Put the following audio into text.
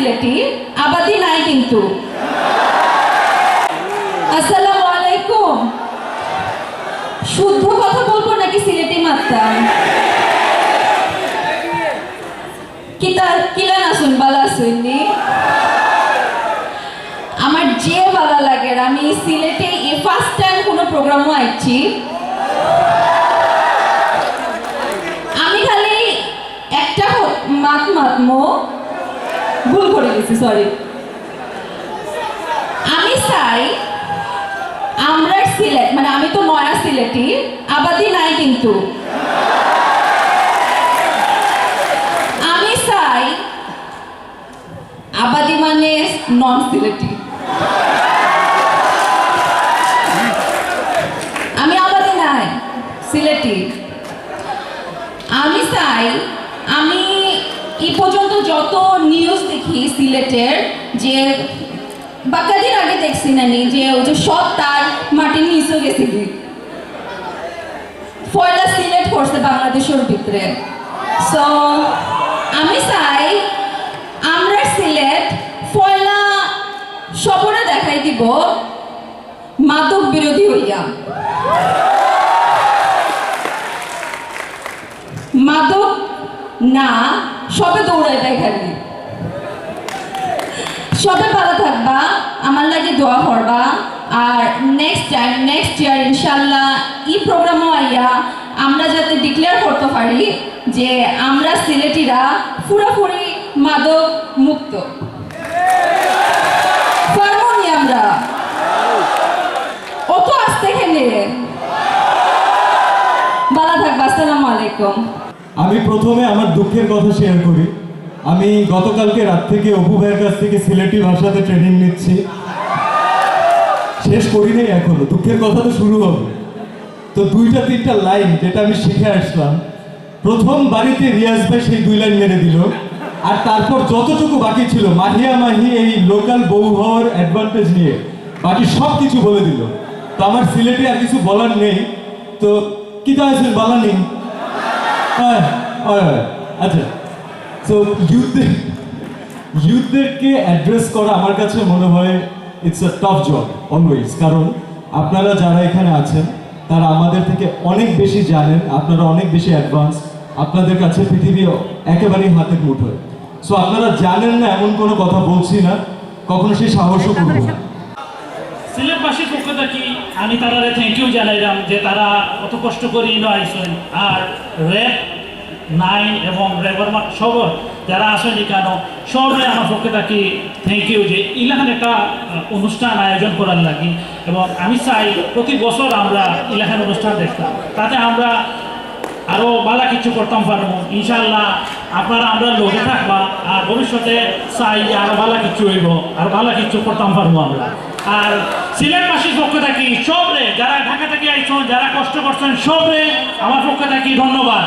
সিলেটি, আবাদি নাই কিন্তু। আসসালামু আলাইকুম। শুদ্ধ কথা বলবো নাকি সিলেটি মারতাম? কিলা না শুন বালা শুননি। আমার যে ভালো লাগে, আমি সিলেটে ফার্স্ট টাইম কোনো প্রোগ্রামও আইছি। আমি খালি একটা মাতমো ভুল করে গেছি, সরি। আমি চাই আমরা সিলেট, মানে আমি তো নয়া সিলেটি, আবাদি নাই কিন্তু। আমি চাই আবাদি মানে নন সিলেটি। আমি আবাদি নাই, সিলেটি। আমি চাই, আমি এই পর্যন্ত যত নিউজ দেখি সিলেটের, যে বাকাদিন আগে দেখছি নানি যে ওই যে সব তার মাটির নিচে গেছে কি ফয়লা সিলেট করছে বাংলাদেশের ভিতরে। সো আমি চাই আমরা সিলেট ফয়লা সবরে দেখাই দিব মাদক বিরোধী হইয়া। মাদক না, সবে দৌড়াই দেয় খালি। সবে ভালো থাকবা, আমার লাগে দোয়া করবা। আর নেক্সট টাইম, নেক্সট ইয়ার ইনশাল্লাহ এই প্রোগ্রামও আইয়া আমরা যাতে ডিক্লেয়ার করতে পারি যে আমরা সিলেটিরা পুরোপুরি মাদক মুক্ত। পারবো নি আমরা? অত আসতে খেলে ভালো থাকবা। আসসালামু আলাইকুম। আমি প্রথমে আমার দুঃখের কথা শেয়ার করি। আমি গতকালকে রাত থেকে অপু ভাইয়ের কাছ থেকে সিলেটি ভাষাতে ট্রেনিং নিচ্ছি, শেষ করি নাই এখনো। দুঃখের কথা তো শুরু হবে। তো 2-3টা লাইন যেটা আমি শিখে আসলাম, প্রথম বাড়িতে রিয়াজ ভাই সেই 2 লাইন মেরে দিল। আর তারপর যতটুকু বাকি ছিল মাহিয়া মাহি এই লোকাল বউ হওয়ার অ্যাডভান্টেজ নিয়ে বাকি সব কিছু বলে দিল। তো আমার সিলেটে আর কিছু বলার নেই। তো কি চাইছেন বলা নেই? হ্যাঁ, আচ্ছা। সো ইউথদেরকে অ্যাড্রেস করা আমার কাছে মনে হয় it's a tough job always. কারণ আপনারা যারা এখানে আছেন তারা আমাদের থেকে অনেক বেশি জানেন, আপনারা অনেক বেশি অ্যাডভান্স। আপনাদের কাছে পৃথিবী একেবারেই হাতের মুঠোয়। সো আপনারা জানেন না এমন কোনো কথা বলছি না, কখনো সেই সাহসও করবো না। সিলেটবাসীর পক্ষ থেকে আমি তারা থ্যাংক ইউ জানাইলাম যে তারা অত কষ্ট করে আইসেন। আর র্যাব 9 এবং র্যাবের সব যারা আসেন কেন সবাই আমার পক্ষে থাকি থ্যাংক ইউ যে ইলাখান একটা অনুষ্ঠান আয়োজন করার লাগি। এবং আমি চাই প্রতি বছর আমরা ইলাখান অনুষ্ঠান দেখতাম, তাতে আমরা আরও ভালো কিছু করতাম পারবো ইনশাল্লাহ। আপনারা আমরা লোকে থাকবা আর ভবিষ্যতে চাই যে আরও ভালো কিছু হইব, আর ভালো কিছু করতাম পারবো আমরা। আর সিলেটবাসীর পক্ষ থাকি সবরে, যারা ঢাকা থেকে আইছেন, যারা কষ্ট করছেন সবরে আমার পক্ষ থাকি ধন্যবাদ।